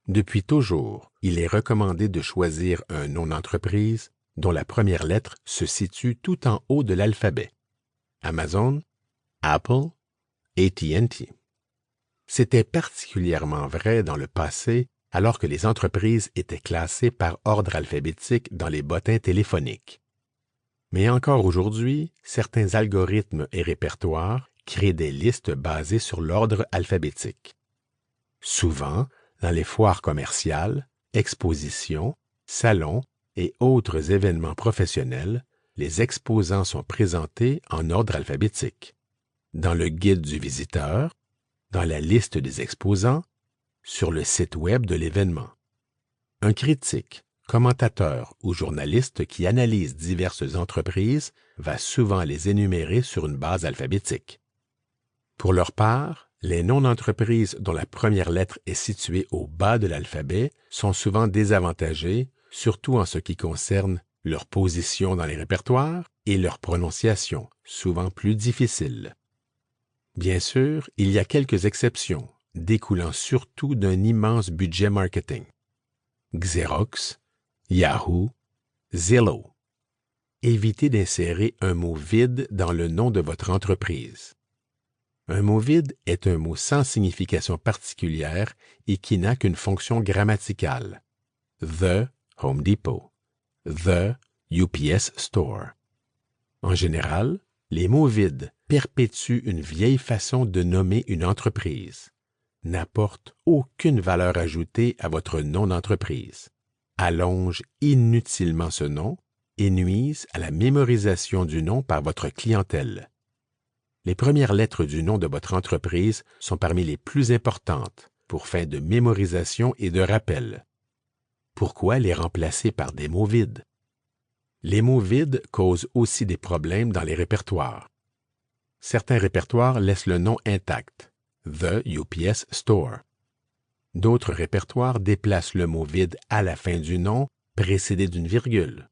Depuis toujours, il est recommandé de choisir un nom d'entreprise dont la première lettre se situe tout en haut de l'alphabet. Amazon, Apple, AT&T. C'était particulièrement vrai dans le passé alors que les entreprises étaient classées par ordre alphabétique dans les bottins téléphoniques. Mais encore aujourd'hui, certains algorithmes et répertoires créent des listes basées sur l'ordre alphabétique. Souvent, dans les foires commerciales, expositions, salons et autres événements professionnels, les exposants sont présentés en ordre alphabétique. Dans le guide du visiteur, dans la liste des exposants, sur le site web de l'événement. Un critique, commentateur ou journaliste qui analyse diverses entreprises va souvent les énumérer sur une base alphabétique. Pour leur part, les noms d'entreprises dont la première lettre est située au bas de l'alphabet sont souvent désavantagés, surtout en ce qui concerne leur position dans les répertoires et leur prononciation, souvent plus difficile. Bien sûr, il y a quelques exceptions, découlant surtout d'un immense budget marketing. Xerox, Yahoo, Zillow. Évitez d'insérer un mot vide dans le nom de votre entreprise. Un mot vide est un mot sans signification particulière et qui n'a qu'une fonction grammaticale. The Home Depot, The UPS Store. En général, les mots vides perpétuent une vieille façon de nommer une entreprise, n'apportent aucune valeur ajoutée à votre nom d'entreprise, allongent inutilement ce nom et nuisent à la mémorisation du nom par votre clientèle. Les premières lettres du nom de votre entreprise sont parmi les plus importantes pour fin de mémorisation et de rappel. Pourquoi les remplacer par des mots vides? Les mots vides causent aussi des problèmes dans les répertoires. Certains répertoires laissent le nom intact, The UPS Store. D'autres répertoires déplacent le mot vide à la fin du nom, précédé d'une virgule.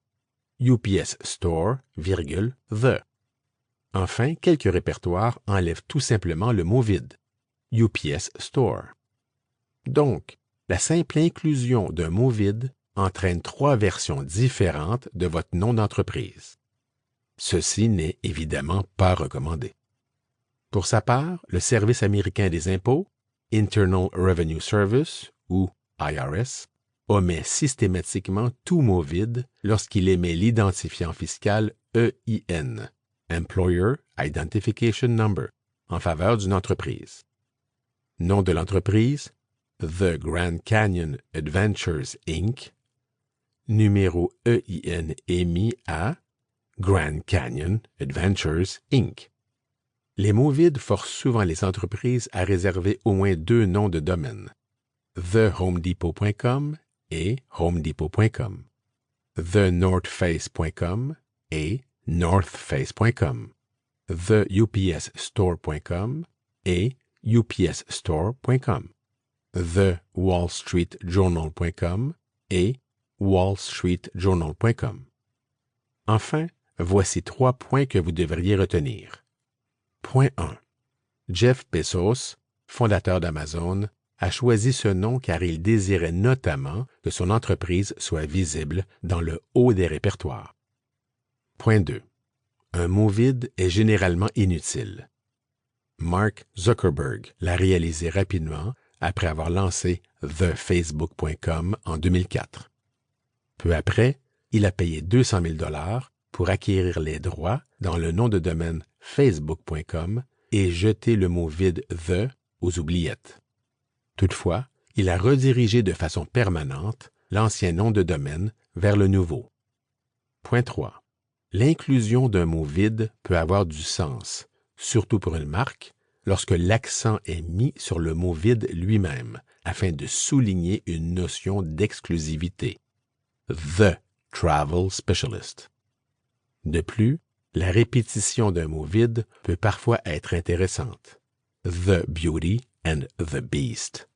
UPS Store, virgule, The. Enfin, quelques répertoires enlèvent tout simplement le mot vide, UPS Store. Donc, la simple inclusion d'un mot vide entraîne 3 versions différentes de votre nom d'entreprise. Ceci n'est évidemment pas recommandé. Pour sa part, le Service américain des impôts, Internal Revenue Service, ou IRS, omet systématiquement tout mot vide lorsqu'il émet l'identifiant fiscal EIN, Employer Identification Number, en faveur d'une entreprise. Nom de l'entreprise, The Grand Canyon Adventures, Inc. Numéro EIN émis à Grand Canyon Adventures, Inc. Les mots vides forcent souvent les entreprises à réserver au moins 2 noms de domaine, thehomedepot.com et homedepot.com, thenorthface.com et northface.com, theupsstore.com et upsstore.com, thewallstreetjournal.com et wallstreetjournal.com. Enfin, voici 3 points que vous devriez retenir. Point 1. Jeff Bezos, fondateur d'Amazon, a choisi ce nom car il désirait notamment que son entreprise soit visible dans le haut des répertoires. Point 2. Un mot vide est généralement inutile. Mark Zuckerberg l'a réalisé rapidement après avoir lancé thefacebook.com en 2004. Peu après, il a payé 200 000 $ pour acquérir les droits dans le nom de domaine facebook.com et jeter le mot vide « the » aux oubliettes. Toutefois, il a redirigé de façon permanente l'ancien nom de domaine vers le nouveau. Point 3. L'inclusion d'un mot vide peut avoir du sens, surtout pour une marque, lorsque l'accent est mis sur le mot vide lui-même, afin de souligner une notion d'exclusivité. The Travel Specialist. De plus, la répétition d'un mot vide peut parfois être intéressante. The Beauty and the Beast.